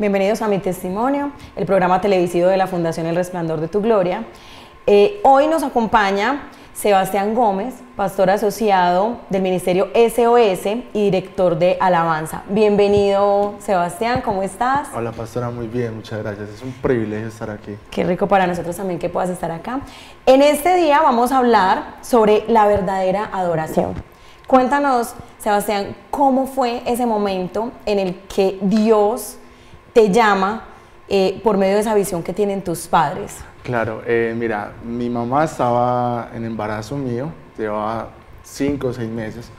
Bienvenidos a Mi Testimonio, el programa televisivo de la Fundación El Resplandor de tu Gloria. Hoy nos acompaña Sebastián Gómez, pastor asociado del Ministerio SOS y director de Alabanza. Bienvenido, Sebastián, ¿cómo estás? Hola, pastora, muy bien, muchas gracias. Es un privilegio estar aquí. Qué rico para nosotros también que puedas estar acá. En este día vamos a hablar sobre la verdadera adoración. Cuéntanos, Sebastián, ¿cómo fue ese momento en el que Dios te llama por medio de esa visión que tienen tus padres? Claro, mira, mi mamá estaba en embarazo mío, llevaba 5 o 6 meses,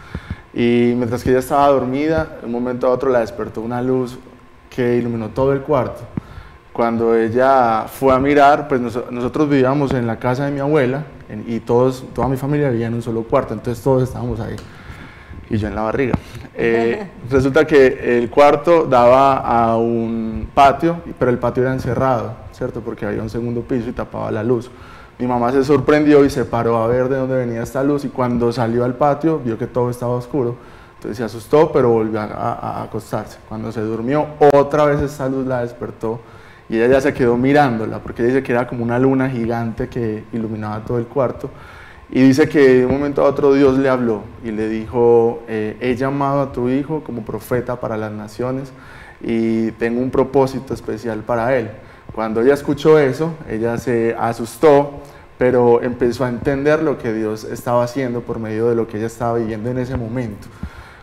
y mientras que ella estaba dormida, de un momento a otro la despertó una luz que iluminó todo el cuarto. Cuando ella fue a mirar, pues nosotros vivíamos en la casa de mi abuela, y toda mi familia vivía en un solo cuarto, entonces todos estábamos ahí, y yo en la barriga. Resulta que el cuarto daba a un patio, pero el patio era encerrado, ¿cierto? Porque había un segundo piso y tapaba la luz. Mi mamá se sorprendió y se paró a ver de dónde venía esta luz, y cuando salió al patio vio que todo estaba oscuro. Entonces se asustó, pero volvió a acostarse. Cuando se durmió, otra vez esta luz la despertó y ella ya se quedó mirándola, porque ella dice que era como una luna gigante que iluminaba todo el cuarto. Y dice que de un momento a otro Dios le habló y le dijo: he llamado a tu hijo como profeta para las naciones y tengo un propósito especial para él. Cuando ella escuchó eso, ella se asustó, pero empezó a entender lo que Dios estaba haciendo por medio de lo que ella estaba viviendo en ese momento.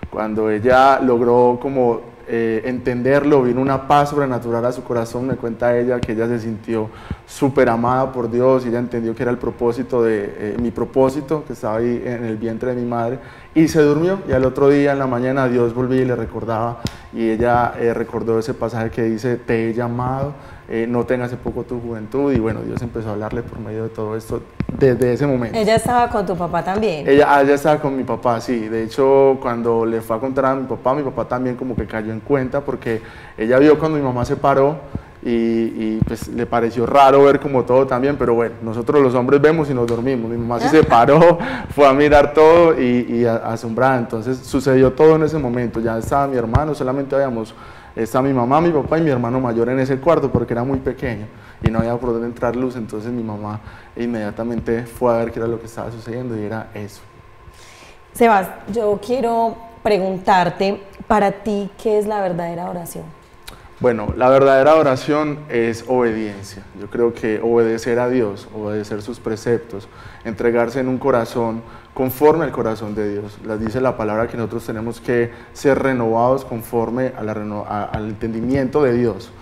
Cuando ella logró como entenderlo, vino una paz sobrenatural a su corazón. Me cuenta ella que ella se sintió súper amada por Dios y ella entendió que era el propósito de mi propósito, que estaba ahí en el vientre de mi madre, y se durmió. Y al otro día en la mañana Dios volvía y le recordaba, y ella recordó ese pasaje que dice: te he llamado, no tengas hace poco tu juventud. Y bueno, Dios empezó a hablarle por medio de todo esto desde ese momento. ¿Ella estaba con tu papá también? Ella estaba con mi papá, sí. De hecho, cuando le fue a contar a mi papá también como que cayó en cuenta, porque ella vio cuando mi mamá se paró y pues le pareció raro ver como todo también, pero bueno, nosotros los hombres vemos y nos dormimos. Mi mamá sí se paró, fue a mirar todo y asombrada. Entonces sucedió todo en ese momento. Ya estaba mi hermano, solamente estaba mi mamá, mi papá y mi hermano mayor en ese cuarto, porque era muy pequeño y no había por dónde entrar luz. Entonces mi mamá inmediatamente fue a ver qué era lo que estaba sucediendo, y era eso. Sebas, yo quiero preguntarte, para ti, ¿qué es la verdadera oración? Bueno, la verdadera oración es obediencia. Yo creo que obedecer a Dios, obedecer sus preceptos, entregarse en un corazón conforme al corazón de Dios. Dice la palabra que nosotros tenemos que ser renovados conforme al entendimiento de Dios.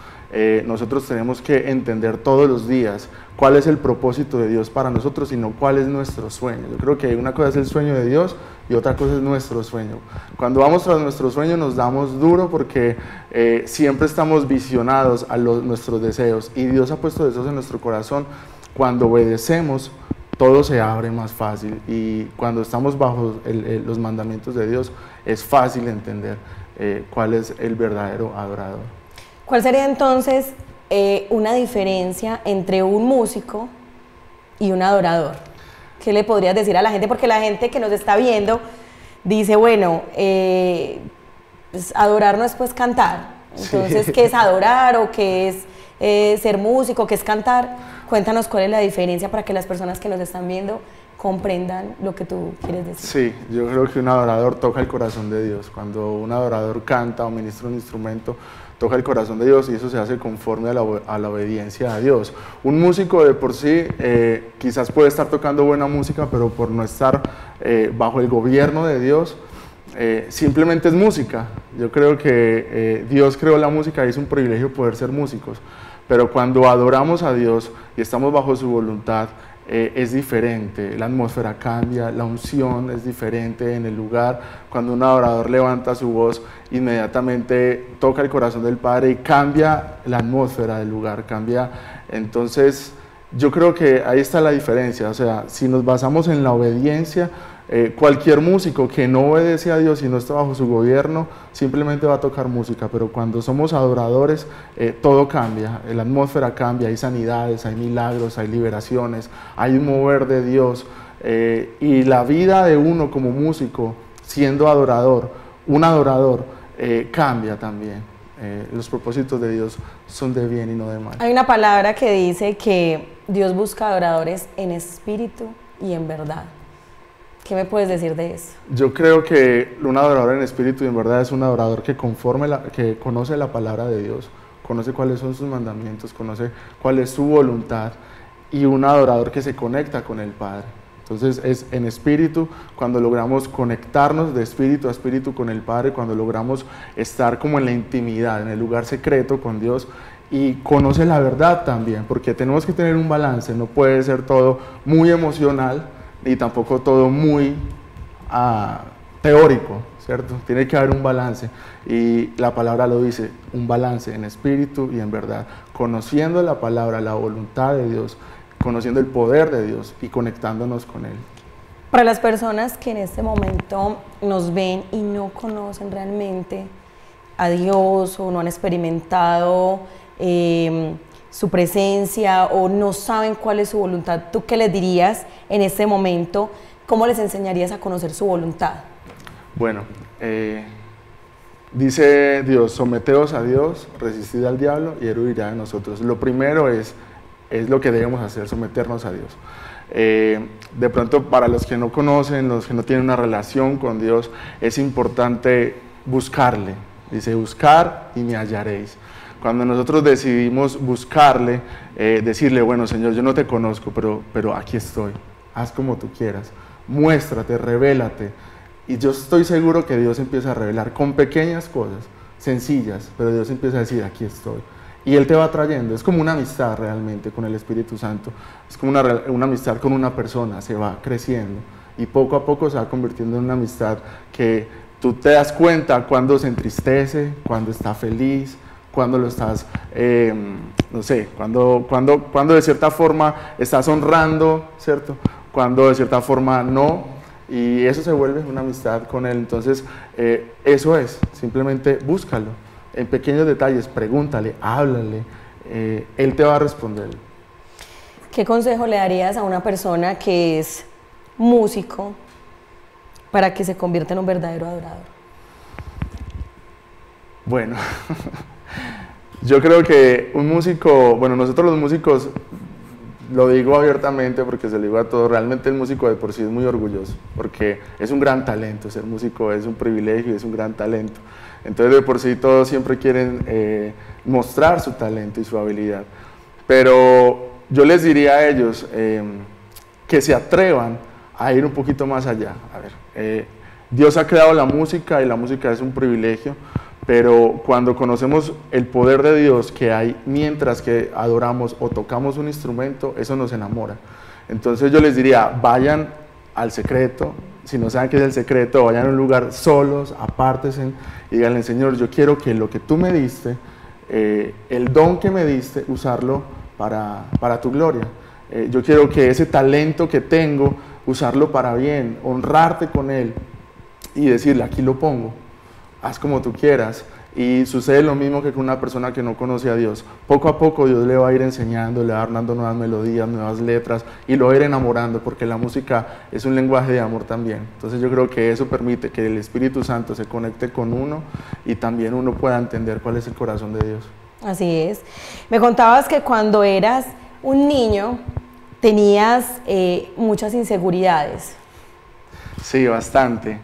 Nosotros tenemos que entender todos los días cuál es el propósito de Dios para nosotros, y no cuál es nuestro sueño. Yo creo que una cosa es el sueño de Dios y otra cosa es nuestro sueño. Cuando vamos tras nuestro sueño nos damos duro, porque siempre estamos visionados a nuestros deseos, y Dios ha puesto deseos en nuestro corazón. Cuando obedecemos, todo se abre más fácil, y cuando estamos bajo los mandamientos de Dios es fácil entender cuál es el verdadero adorador. ¿Cuál sería entonces una diferencia entre un músico y un adorador? ¿Qué le podrías decir a la gente? Porque la gente que nos está viendo dice, bueno, pues adorar no es pues cantar. Entonces, sí. ¿Qué es adorar o qué es ser músico, qué es cantar? Cuéntanos cuál es la diferencia para que las personas que nos están viendo comprendan lo que tú quieres decir. Sí, yo creo que un adorador toca el corazón de Dios. Cuando un adorador canta o ministra un instrumento, toca el corazón de Dios, y eso se hace conforme a la obediencia a Dios. Un músico de por sí quizás puede estar tocando buena música, pero por no estar bajo el gobierno de Dios, simplemente es música. Yo creo que Dios creó la música y es un privilegio poder ser músicos, pero cuando adoramos a Dios y estamos bajo su voluntad, es diferente, la atmósfera cambia, la unción es diferente en el lugar. Cuando un adorador levanta su voz, inmediatamente toca el corazón del Padre y cambia la atmósfera del lugar, cambia. Entonces yo creo que ahí está la diferencia. O sea, si nos basamos en la obediencia, cualquier músico que no obedece a Dios y no está bajo su gobierno simplemente va a tocar música, pero cuando somos adoradores todo cambia, la atmósfera cambia, hay sanidades, hay milagros, hay liberaciones, hay un mover de Dios, y la vida de uno como músico siendo adorador, un adorador, cambia también. los propósitos de Dios son de bien y no de mal. Hay una palabra que dice que Dios busca adoradores en espíritu y en verdad. ¿Qué me puedes decir de eso? Yo creo que un adorador en espíritu y en verdad es un adorador que que conoce la palabra de Dios, conoce cuáles son sus mandamientos, conoce cuál es su voluntad, y un adorador que se conecta con el Padre. Entonces es en espíritu cuando logramos conectarnos de espíritu a espíritu con el Padre, cuando logramos estar como en la intimidad, en el lugar secreto con Dios, y conoce la verdad también, porque tenemos que tener un balance, no puede ser todo muy emocional ni tampoco todo muy teórico, ¿cierto? Tiene que haber un balance, y la palabra lo dice, un balance en espíritu y en verdad, conociendo la palabra, la voluntad de Dios, conociendo el poder de Dios y conectándonos con Él. Para las personas que en este momento nos ven y no conocen realmente a Dios o no han experimentado su presencia o no saben cuál es su voluntad, ¿tú qué les dirías en este momento? ¿Cómo les enseñarías a conocer su voluntad? Bueno, dice Dios, someteos a Dios, resistid al diablo y él huirá de nosotros. Lo primero es lo que debemos hacer, someternos a Dios. De pronto, para los que no conocen, los que no tienen una relación con Dios, es importante buscarle. Dice, buscar y me hallaréis. Cuando nosotros decidimos buscarle, decirle, bueno, Señor, yo no te conozco, pero aquí estoy, haz como tú quieras, muéstrate, revélate. Y yo estoy seguro que Dios empieza a revelar con pequeñas cosas, sencillas, pero Dios empieza a decir, aquí estoy. Y Él te va trayendo, es como una amistad realmente con el Espíritu Santo, es como una amistad con una persona, se va creciendo y poco a poco se va convirtiendo en una amistad que tú te das cuenta cuando se entristece, cuando está feliz, cuando lo estás, no sé, cuando de cierta forma estás honrando, ¿cierto? Cuando de cierta forma no, y eso se vuelve una amistad con Él. Entonces, eso es, simplemente búscalo. En pequeños detalles, pregúntale, háblale, Él te va a responder. ¿Qué consejo le darías a una persona que es músico para que se convierta en un verdadero adorador? Bueno, yo creo que un músico, bueno, nosotros los músicos, lo digo abiertamente porque se lo digo a todos, realmente el músico de por sí es muy orgulloso, porque es un gran talento, ser músico es un privilegio y es un gran talento. Entonces de por sí todos siempre quieren mostrar su talento y su habilidad, pero yo les diría a ellos que se atrevan a ir un poquito más allá. A ver, Dios ha creado la música y la música es un privilegio, pero cuando conocemos el poder de Dios que hay mientras que adoramos o tocamos un instrumento, eso nos enamora. Entonces yo les diría, vayan al secreto. Si no saben qué es el secreto, vayan a un lugar solos, apártense y díganle, Señor, yo quiero que lo que tú me diste, el don que me diste, usarlo para tu gloria. Yo quiero que ese talento que tengo, usarlo para bien, honrarte con él y decirle, aquí lo pongo, haz como tú quieras. Y sucede lo mismo que con una persona que no conoce a Dios. Poco a poco Dios le va a ir enseñando, le va a ir dando nuevas melodías, nuevas letras y lo va a ir enamorando, porque la música es un lenguaje de amor también. Entonces yo creo que eso permite que el Espíritu Santo se conecte con uno y también uno pueda entender cuál es el corazón de Dios. Así es. Me contabas que cuando eras un niño tenías muchas inseguridades. Sí, bastante.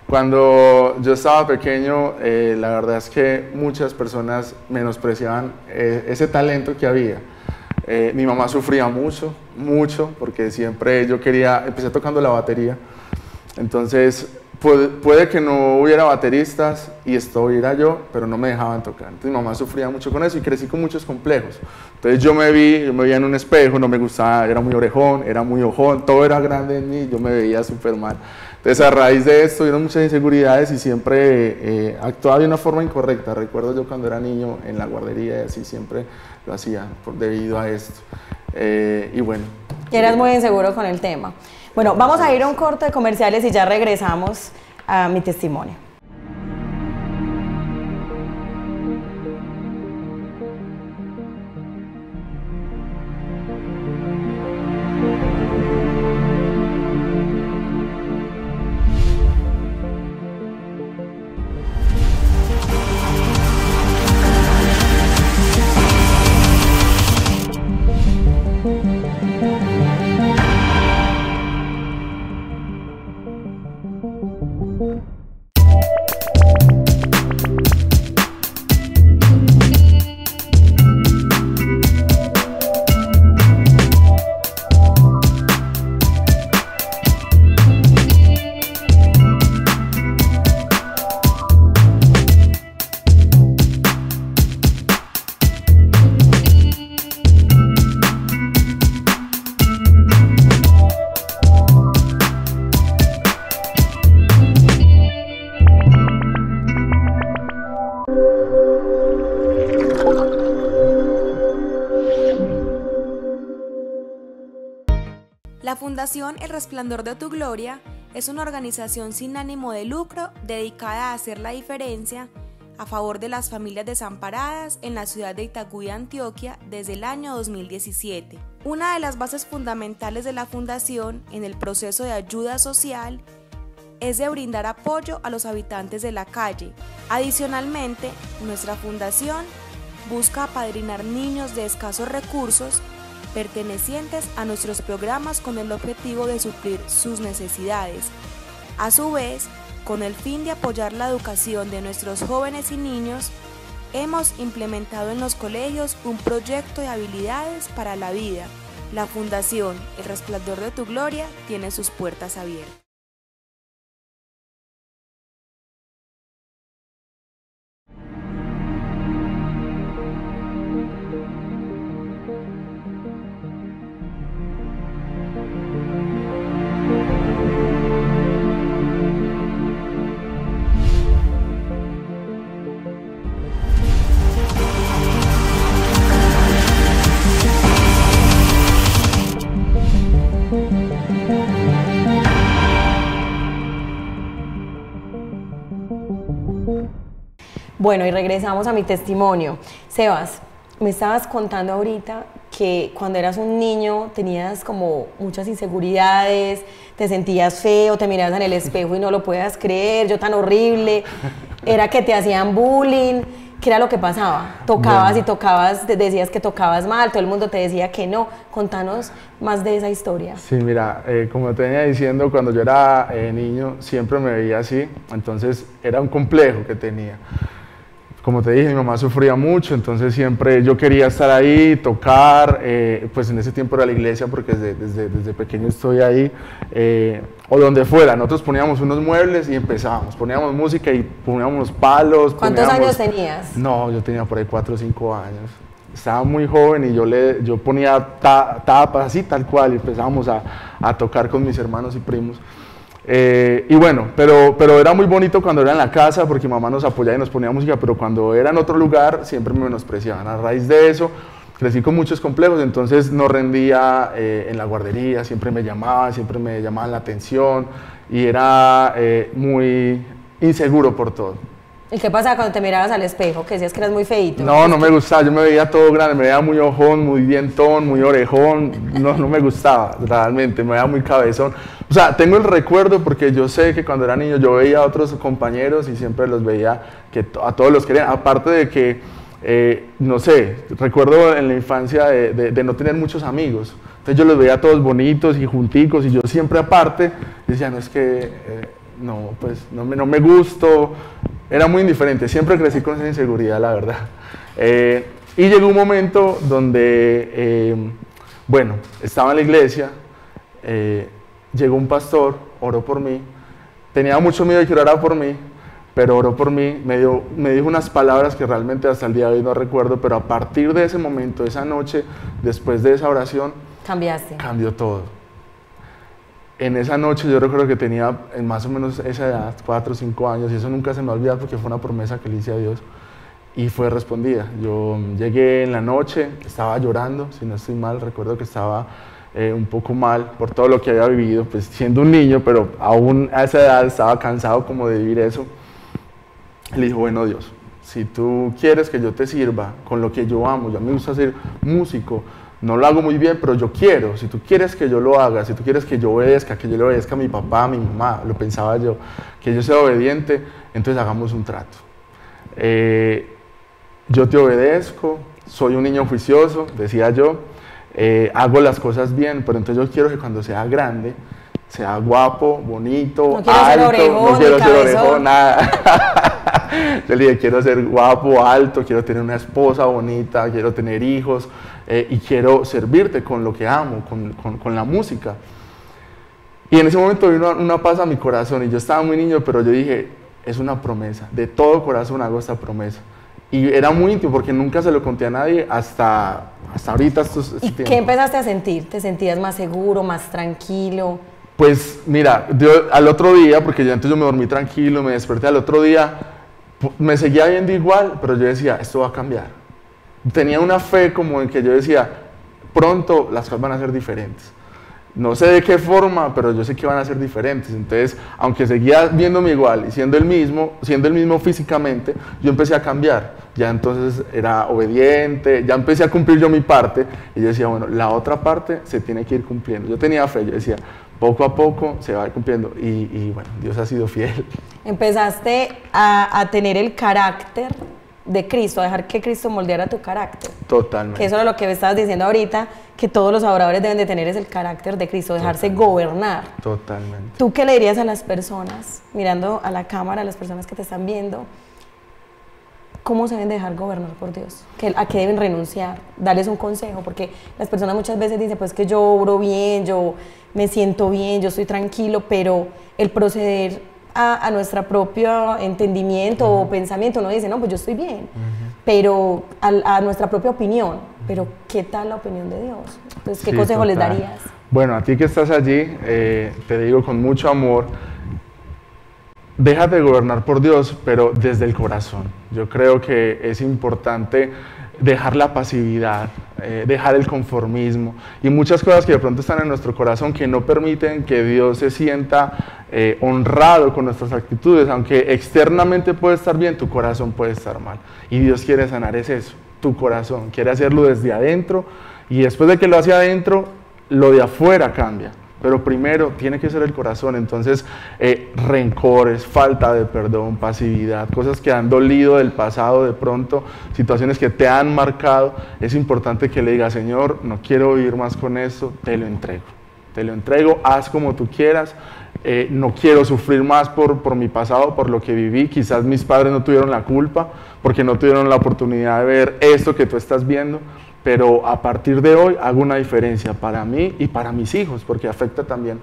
Cuando yo estaba pequeño, la verdad es que muchas personas menospreciaban ese talento que había. Mi mamá sufría mucho, porque siempre empecé tocando la batería, entonces puede que no hubiera bateristas y estuviera yo, pero no me dejaban tocar. Entonces mi mamá sufría mucho con eso y crecí con muchos complejos. Entonces yo me veía en un espejo, no me gustaba, era muy orejón, era muy ojón, todo era grande en mí, yo me veía súper mal. Entonces a raíz de esto hubieron muchas inseguridades y siempre actuaba de una forma incorrecta. Recuerdo yo cuando era niño en la guardería y así siempre lo hacía debido a esto. Y bueno. Eras muy inseguro con el tema. Bueno, vamos a ir a un corte de comerciales y ya regresamos a mi testimonio. Fundación El Resplandor de tu Gloria es una organización sin ánimo de lucro dedicada a hacer la diferencia a favor de las familias desamparadas en la ciudad de Itagüí, Antioquia, desde el año 2017. Una de las bases fundamentales de la Fundación en el proceso de ayuda social es de brindar apoyo a los habitantes de la calle. Adicionalmente, nuestra fundación busca apadrinar niños de escasos recursos pertenecientes a nuestros programas con el objetivo de suplir sus necesidades. A su vez, con el fin de apoyar la educación de nuestros jóvenes y niños, hemos implementado en los colegios un proyecto de habilidades para la vida. La Fundación El Resplandor de tu Gloria tiene sus puertas abiertas. Bueno, y regresamos a mi testimonio. Sebas, me estabas contando ahorita que cuando eras un niño tenías como muchas inseguridades, te sentías feo, te mirabas en el espejo y no lo puedas creer, yo tan horrible, era que te hacían bullying. ¿Qué era lo que pasaba? Tocabas y tocabas, decías que tocabas mal, todo el mundo te decía que no. Contanos más de esa historia. Sí, mira, como te venía diciendo, cuando yo era niño siempre me veía así, entonces era un complejo que tenía. Como te dije, mi mamá sufría mucho, entonces siempre yo quería estar ahí, tocar, pues en ese tiempo era la iglesia porque desde pequeño estoy ahí, o donde fuera. Nosotros poníamos unos muebles y empezábamos, poníamos música y poníamos palos. ¿Cuántos años tenías? No, yo tenía por ahí 4 o 5 años. Estaba muy joven y yo ponía tapas así tal cual y empezábamos a tocar con mis hermanos y primos. Y bueno, pero era muy bonito cuando era en la casa porque mi mamá nos apoyaba y nos ponía música, pero cuando era en otro lugar siempre me menospreciaban. A raíz de eso crecí con muchos complejos, entonces no rendía en la guardería, siempre me llamaban la atención y era muy inseguro por todo. ¿Y qué pasaba cuando te mirabas al espejo? Que decías que eras muy feíto. No, no me gustaba, yo me veía todo grande, me veía muy ojón, muy dientón, muy orejón, no me gustaba realmente, me veía muy cabezón. O sea, tengo el recuerdo porque yo sé que cuando era niño yo veía a otros compañeros y siempre los veía que a todos los querían, aparte de que, no sé, recuerdo en la infancia de no tener muchos amigos, entonces yo los veía todos bonitos y junticos y yo siempre aparte decía, no es que, no, pues no me gusto. Era muy indiferente, siempre crecí con esa inseguridad, la verdad. Y llegó un momento donde, bueno, estaba en la iglesia, llegó un pastor, oró por mí, tenía mucho miedo de que orara por mí, pero oró por mí, me dijo unas palabras que realmente hasta el día de hoy no recuerdo, pero a partir de ese momento, esa noche, después de esa oración, cambió todo. En esa noche yo recuerdo que tenía más o menos esa edad, 4 o 5 años, y eso nunca se me va a olvidar porque fue una promesa que le hice a Dios y fue respondida. Yo llegué en la noche, estaba llorando, si no estoy mal, recuerdo que estaba un poco mal por todo lo que había vivido, pues siendo un niño, pero aún a esa edad estaba cansado como de vivir eso. Le dijo, bueno Dios, si tú quieres que yo te sirva con lo que yo amo, yo a mí me gusta ser músico, no lo hago muy bien, pero yo quiero, si tú quieres que yo lo haga, si tú quieres que yo le obedezca a mi papá, a mi mamá, lo pensaba yo, que yo sea obediente, entonces hagamos un trato. Yo te obedezco, soy un niño juicioso, decía yo, hago las cosas bien, pero entonces yo quiero que cuando sea grande, sea guapo, bonito, alto, no quiero ser orejón, nada. Yo le dije, quiero ser guapo, alto, quiero tener una esposa bonita, quiero tener hijos y quiero servirte con lo que amo, con la música. Y en ese momento vino una paz a mi corazón y yo estaba muy niño, pero yo dije, es una promesa, de todo corazón hago esta promesa. Y era muy íntimo porque nunca se lo conté a nadie hasta ahorita. ¿Y qué empezaste a sentir? ¿Te sentías más seguro, más tranquilo? Pues mira, yo al otro día, porque antes yo me dormí tranquilo, me desperté al otro día, me seguía viendo igual, pero yo decía, esto va a cambiar. Tenía una fe como en que yo decía, pronto las cosas van a ser diferentes. No sé de qué forma, pero yo sé que van a ser diferentes. Entonces, aunque seguía viéndome igual y siendo el mismo físicamente, yo empecé a cambiar. Ya entonces era obediente, ya empecé a cumplir yo mi parte. Y yo decía, bueno, la otra parte se tiene que ir cumpliendo. Yo tenía fe, yo decía, poco a poco se va a ir cumpliendo. Y bueno, Dios ha sido fiel. Empezaste a tener el carácter de Cristo, a dejar que Cristo moldeara tu carácter. Totalmente. Que eso era lo que me estabas diciendo ahorita, que todos los adoradores deben de tener es el carácter de Cristo, dejarse gobernar. Totalmente. ¿Tú qué le dirías a las personas, mirando a la cámara, a las personas que te están viendo, cómo se deben dejar gobernar por Dios? ¿A qué deben renunciar? Darles un consejo, porque las personas muchas veces dicen, pues que yo obro bien, yo me siento bien, yo estoy tranquilo, pero el proceder a nuestro propio entendimiento o pensamiento, uno dice, no, pues yo estoy bien, pero a nuestra propia opinión, pero ¿qué tal la opinión de Dios? Entonces, ¿qué consejo les darías? Bueno, a ti que estás allí, te digo con mucho amor, déjate gobernar por Dios, pero desde el corazón. Yo creo que es importante dejar la pasividad, dejar el conformismo y muchas cosas que de pronto están en nuestro corazón que no permiten que Dios se sienta honrado con nuestras actitudes. Aunque externamente puede estar bien, tu corazón puede estar mal. Y Dios quiere sanar es eso, tu corazón. Quiere hacerlo desde adentro y después de que lo hace adentro, lo de afuera cambia. Pero primero tiene que ser el corazón. Entonces, rencores, falta de perdón, pasividad, cosas que han dolido del pasado de pronto, situaciones que te han marcado, es importante que le digas, Señor, no quiero vivir más con esto, te lo entrego, haz como tú quieras, no quiero sufrir más por mi pasado, por lo que viví. Quizás mis padres no tuvieron la culpa, porque no tuvieron la oportunidad de ver esto que tú estás viendo, pero a partir de hoy hago una diferencia para mí y para mis hijos, porque afecta también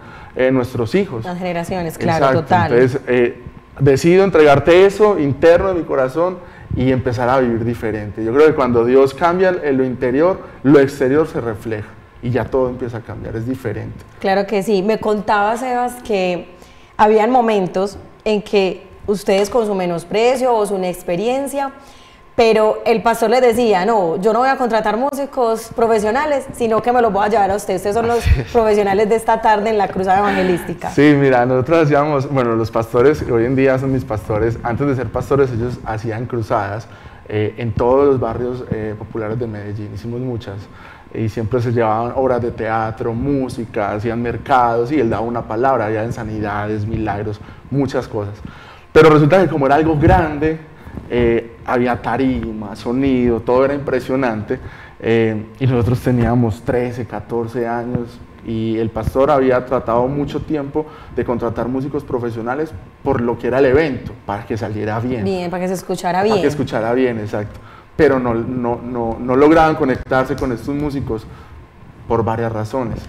nuestros hijos. Las generaciones, claro. Exacto. Total. Entonces, decido entregarte eso interno de mi corazón y empezar a vivir diferente. Yo creo que cuando Dios cambia en lo interior, lo exterior se refleja y ya todo empieza a cambiar, es diferente. Claro que sí. Me contaba, Sebas, que habían momentos en que ustedes con su menosprecio o su inexperiencia, pero el pastor les decía, no, yo no voy a contratar músicos profesionales, sino que me los voy a llevar a ustedes. Ustedes son los profesionales de esta tarde en la cruzada evangelística. Sí, mira, nosotros hacíamos, bueno, los pastores, hoy en día son mis pastores, antes de ser pastores ellos hacían cruzadas en todos los barrios populares de Medellín, hicimos muchas. Y siempre se llevaban obras de teatro, música, hacían mercados y él daba una palabra, había en sanidades, milagros, muchas cosas. Pero resulta que como era algo grande, había tarima, sonido, todo era impresionante y nosotros teníamos 13, 14 años y el pastor había tratado mucho tiempo de contratar músicos profesionales por lo que era el evento, para que saliera bien. Bien, para que se escuchara bien. Para que escuchara bien, exacto. Pero no lograban conectarse con estos músicos por varias razones.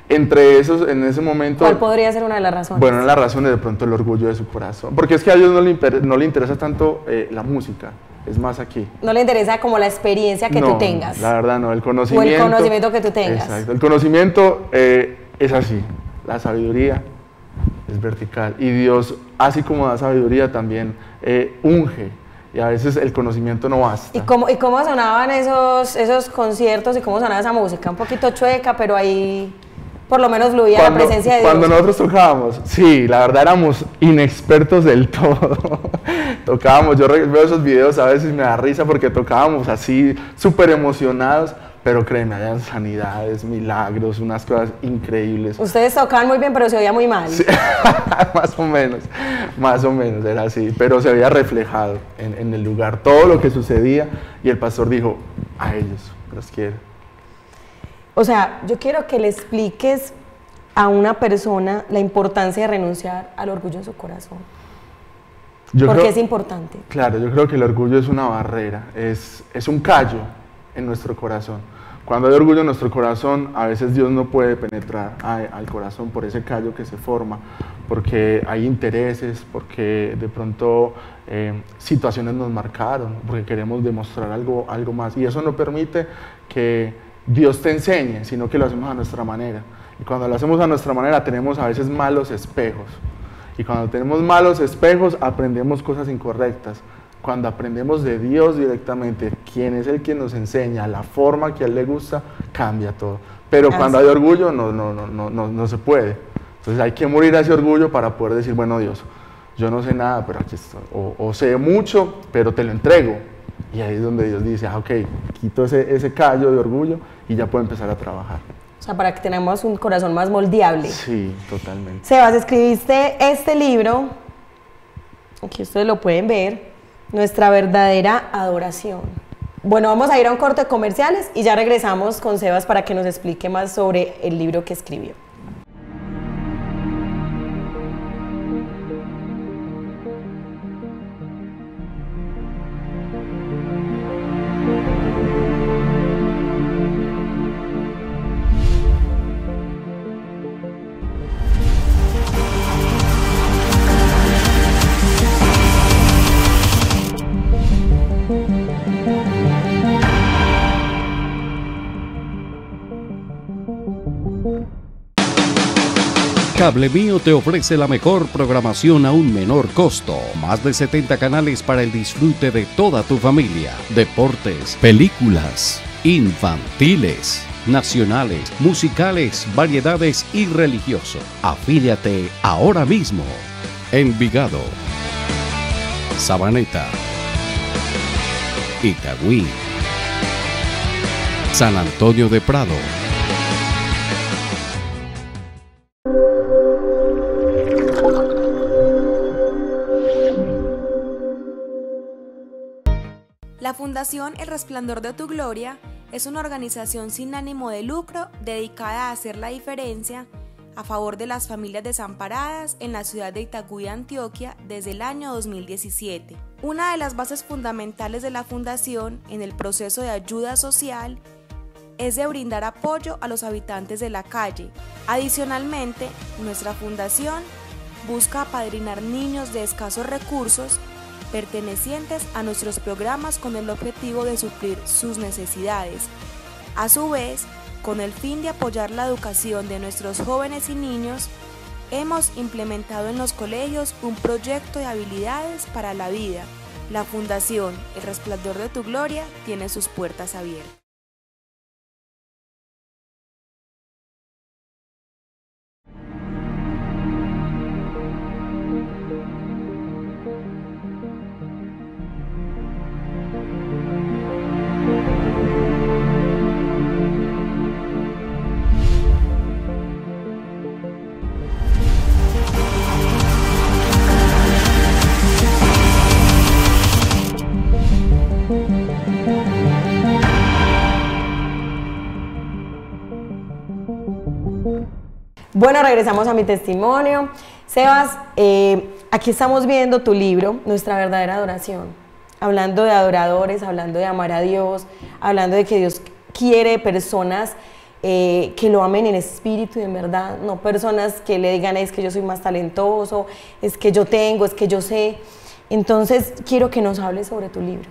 Entre esos, en ese momento... ¿Cuál podría ser una de las razones? Bueno, la razón es de pronto el orgullo de su corazón. Porque es que a ellos no le interesa tanto la música, es más aquí. No le interesa como la experiencia que tú tengas. La verdad no, el conocimiento... O el conocimiento que tú tengas. Exacto, el conocimiento es así, la sabiduría es vertical. Y Dios, así como da sabiduría, también unge. Y a veces el conocimiento no basta. ¿Y cómo sonaban esos conciertos y cómo sonaba esa música? Un poquito chueca, pero ahí... por lo menos fluía la presencia de Dios. Cuando nosotros tocábamos, sí, la verdad éramos inexpertos del todo. Tocábamos, yo veo esos videos, a veces me da risa porque tocábamos así, súper emocionados, pero créeme, había sanidades, milagros, unas cosas increíbles. Ustedes tocaban muy bien, pero se oía muy mal. Sí, más o menos, era así, pero se había reflejado en el lugar todo lo que sucedía y el pastor dijo, a ellos los quiero. O sea, yo quiero que le expliques a una persona la importancia de renunciar al orgullo en su corazón. Porque es importante. Claro, yo creo que el orgullo es una barrera, es un callo en nuestro corazón. Cuando hay orgullo en nuestro corazón, a veces Dios no puede penetrar al corazón por ese callo que se forma, porque hay intereses, porque de pronto situaciones nos marcaron, porque queremos demostrar algo más. Y eso no permite que Dios te enseñe, sino que lo hacemos a nuestra manera. Y cuando lo hacemos a nuestra manera tenemos a veces malos espejos. Y cuando tenemos malos espejos aprendemos cosas incorrectas. cuando aprendemos de Dios directamente, quién es el que nos enseña, la forma que a Él le gusta, cambia todo. Pero cuando hay orgullo no se puede. Entonces hay que morir a ese orgullo para poder decir, bueno, Dios, yo no sé nada, pero aquí estoy. O sé mucho, pero te lo entrego. Y ahí es donde Dios dice, ok, quito ese callo de orgullo y ya puedo empezar a trabajar. O sea, para que tengamos un corazón más moldeable. Sí, totalmente. Sebas, escribiste este libro, aquí ustedes lo pueden ver, Nuestra verdadera adoración. Bueno, vamos a ir a un corte de comerciales y ya regresamos con Sebas para que nos explique más sobre el libro que escribió. Cable Mío te ofrece la mejor programación a un menor costo. Más de 70 canales para el disfrute de toda tu familia. Deportes, películas, infantiles, nacionales, musicales, variedades y religioso. Afíliate ahora mismo. Envigado, Sabaneta, Itagüí, San Antonio de Prado. La Fundación El Resplandor de tu Gloria es una organización sin ánimo de lucro dedicada a hacer la diferencia a favor de las familias desamparadas en la ciudad de Itagüí, Antioquia, desde el año 2017. Una de las bases fundamentales de la Fundación en el proceso de ayuda social es de brindar apoyo a los habitantes de la calle. Adicionalmente, nuestra Fundación busca apadrinar niños de escasos recursos pertenecientes a nuestros programas con el objetivo de suplir sus necesidades. A su vez, con el fin de apoyar la educación de nuestros jóvenes y niños, hemos implementado en los colegios un proyecto de habilidades para la vida. La Fundación El Resplandor de tu Gloria tiene sus puertas abiertas. Bueno, regresamos a mi testimonio. Sebas, aquí estamos viendo tu libro, Nuestra verdadera adoración, hablando de adoradores, hablando de amar a Dios, hablando de que Dios quiere personas que lo amen en espíritu y en verdad, no personas que le digan es que yo soy más talentoso, es que yo tengo, es que yo sé. Entonces, quiero que nos hables sobre tu libro.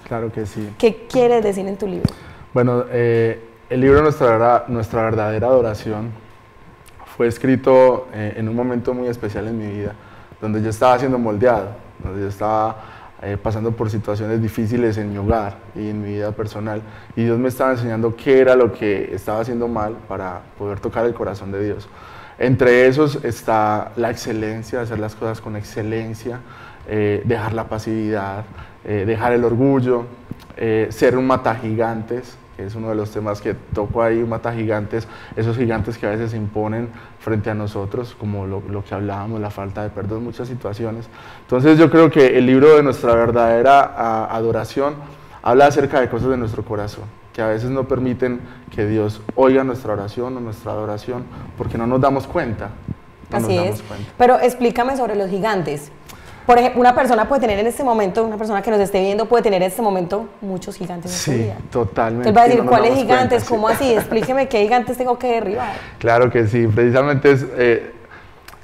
Claro que sí. ¿Qué quieres decir en tu libro? Bueno, el libro Nuestra verdadera adoración fue escrito en un momento muy especial en mi vida, donde yo estaba siendo moldeado, donde yo estaba pasando por situaciones difíciles en mi hogar y en mi vida personal, y Dios me estaba enseñando qué era lo que estaba haciendo mal para poder tocar el corazón de Dios. Entre esos está la excelencia, hacer las cosas con excelencia, dejar la pasividad, dejar el orgullo, ser un matagigantes, que es uno de los temas que toco ahí, matagigantes, esos gigantes que a veces se imponen frente a nosotros, como lo que hablábamos, la falta de perdón, muchas situaciones. Entonces yo creo que el libro de Nuestra verdadera adoración habla acerca de cosas de nuestro corazón, que a veces no permiten que Dios oiga nuestra oración o nuestra adoración, porque no nos damos cuenta. Así es. Pero explícame sobre los gigantes. Por ejemplo, una persona puede tener en este momento, una persona que nos esté viendo puede tener en este momento muchos gigantes en su vida. Sí, totalmente. Él va a decir, ¿cuáles gigantes? ¿Cómo así? Explíqueme qué gigantes tengo que derribar. Claro que sí, precisamente es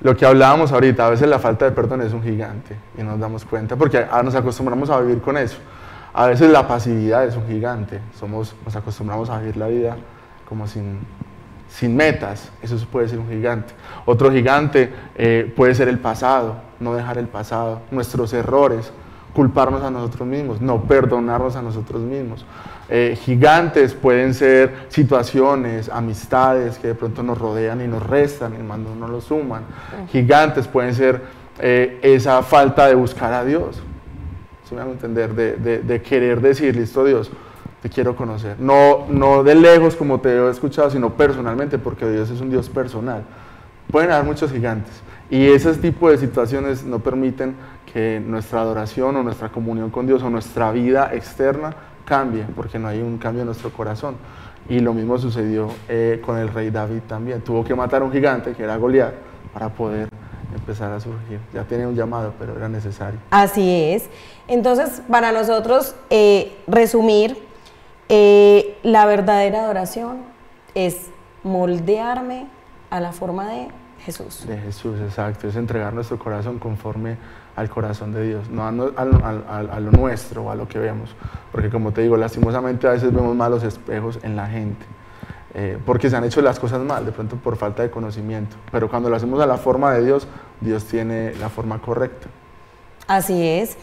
lo que hablábamos ahorita, a veces la falta de perdón es un gigante y nos damos cuenta, porque nos acostumbramos a vivir con eso. A veces la pasividad es un gigante, nos acostumbramos a vivir la vida como sin metas, eso puede ser un gigante. Otro gigante puede ser el pasado, no dejar el pasado, nuestros errores, culparnos a nosotros mismos, no perdonarnos a nosotros mismos. Gigantes pueden ser situaciones, amistades que de pronto nos rodean y nos restan y más no nos suman. Gigantes pueden ser esa falta de buscar a Dios, ¿sí me van a entender? De querer decir, listo Dios, te quiero conocer. No de lejos como te he escuchado, sino personalmente, porque Dios es un Dios personal. Pueden haber muchos gigantes y ese tipo de situaciones no permiten que nuestra adoración o nuestra comunión con Dios o nuestra vida externa cambie, porque no hay un cambio en nuestro corazón. Y lo mismo sucedió con el rey David también. Tuvo que matar a un gigante que era Goliat para poder empezar a surgir. Ya tenía un llamado, pero era necesario. Así es. Entonces, para nosotros, resumir, la verdadera adoración es moldearme a la forma de Jesús. De Jesús, exacto. Es entregar nuestro corazón conforme al corazón de Dios, no a lo nuestro o a lo que vemos. Porque como te digo, lastimosamente a veces vemos malos espejos en la gente, porque se han hecho las cosas mal, de pronto por falta de conocimiento. Pero cuando lo hacemos a la forma de Dios, Dios tiene la forma correcta. Así es.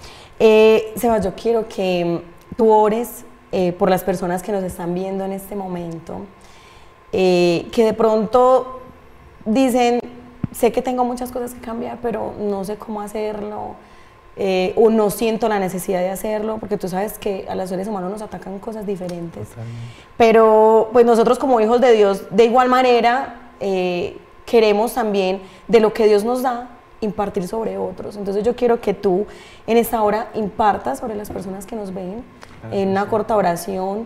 Sebas, yo quiero que tú ores por las personas que nos están viendo en este momento, que de pronto dicen, sé que tengo muchas cosas que cambiar, pero no sé cómo hacerlo, o no siento la necesidad de hacerlo, porque tú sabes que a los seres humanos nos atacan cosas diferentes. Totalmente. Pero pues nosotros como hijos de Dios, de igual manera, queremos también de lo que Dios nos da, impartir sobre otros. Entonces yo quiero que tú en esta hora impartas sobre las personas que nos ven, en una corta oración,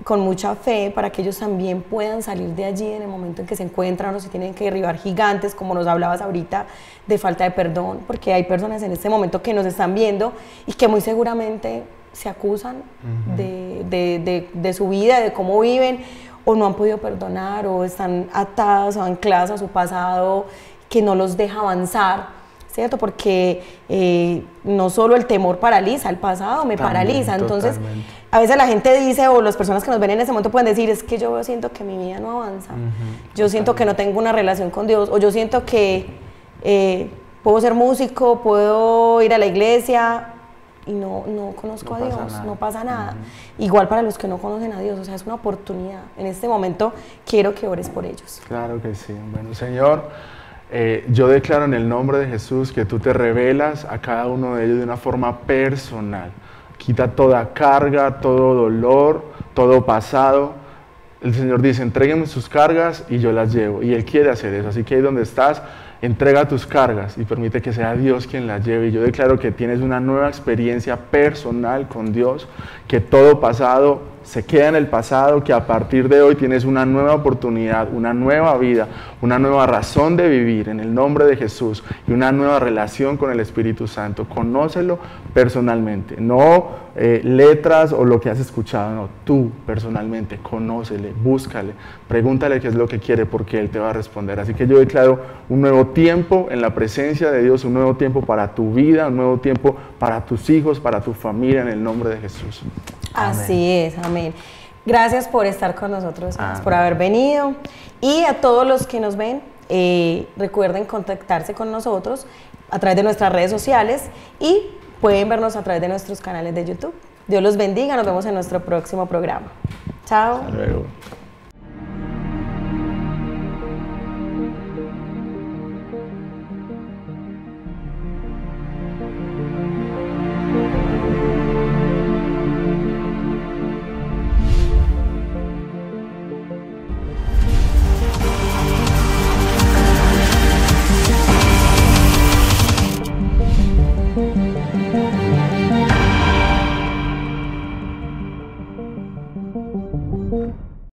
con mucha fe, para que ellos también puedan salir de allí en el momento en que se encuentran, o si tienen que derribar gigantes, como nos hablabas ahorita, de falta de perdón, porque hay personas en este momento que nos están viendo y que muy seguramente se acusan de su vida, de cómo viven, o no han podido perdonar, o están atados o anclados a su pasado, que no los deja avanzar, ¿cierto? Porque no solo el temor paraliza, el pasado me paraliza. Entonces, totalmente. A veces la gente dice, o las personas que nos ven en ese momento pueden decir, es que yo siento que mi vida no avanza, yo siento que no tengo una relación con Dios, o yo siento que puedo ser músico, puedo ir a la iglesia y no conozco a Dios, no pasa nada. Igual para los que no conocen a Dios, o sea, es una oportunidad. En este momento quiero que ores por ellos. Claro que sí. Bueno, Señor, yo declaro en el nombre de Jesús que tú te revelas a cada uno de ellos de una forma personal. Quita toda carga, todo dolor, todo pasado. El Señor dice, entréguenme sus cargas y yo las llevo. Y Él quiere hacer eso. Así que ahí donde estás, entrega tus cargas y permite que sea Dios quien las lleve. Y yo declaro que tienes una nueva experiencia personal con Dios, que todo pasado se queda en el pasado, que a partir de hoy tienes una nueva oportunidad, una nueva vida, una nueva razón de vivir en el nombre de Jesús y una nueva relación con el Espíritu Santo. Conócelo personalmente, no letras o lo que has escuchado, no, tú personalmente, conócele, búscale, pregúntale qué es lo que quiere, porque Él te va a responder. Así que yo declaro un nuevo tiempo en la presencia de Dios, un nuevo tiempo para tu vida, un nuevo tiempo para tus hijos, para tu familia, en el nombre de Jesús. Amén. Así es, amén. Gracias por estar con nosotros, por haber venido. Y a todos los que nos ven, recuerden contactarse con nosotros a través de nuestras redes sociales y pueden vernos a través de nuestros canales de YouTube. Dios los bendiga, nos vemos en nuestro próximo programa. Chao. Hasta luego.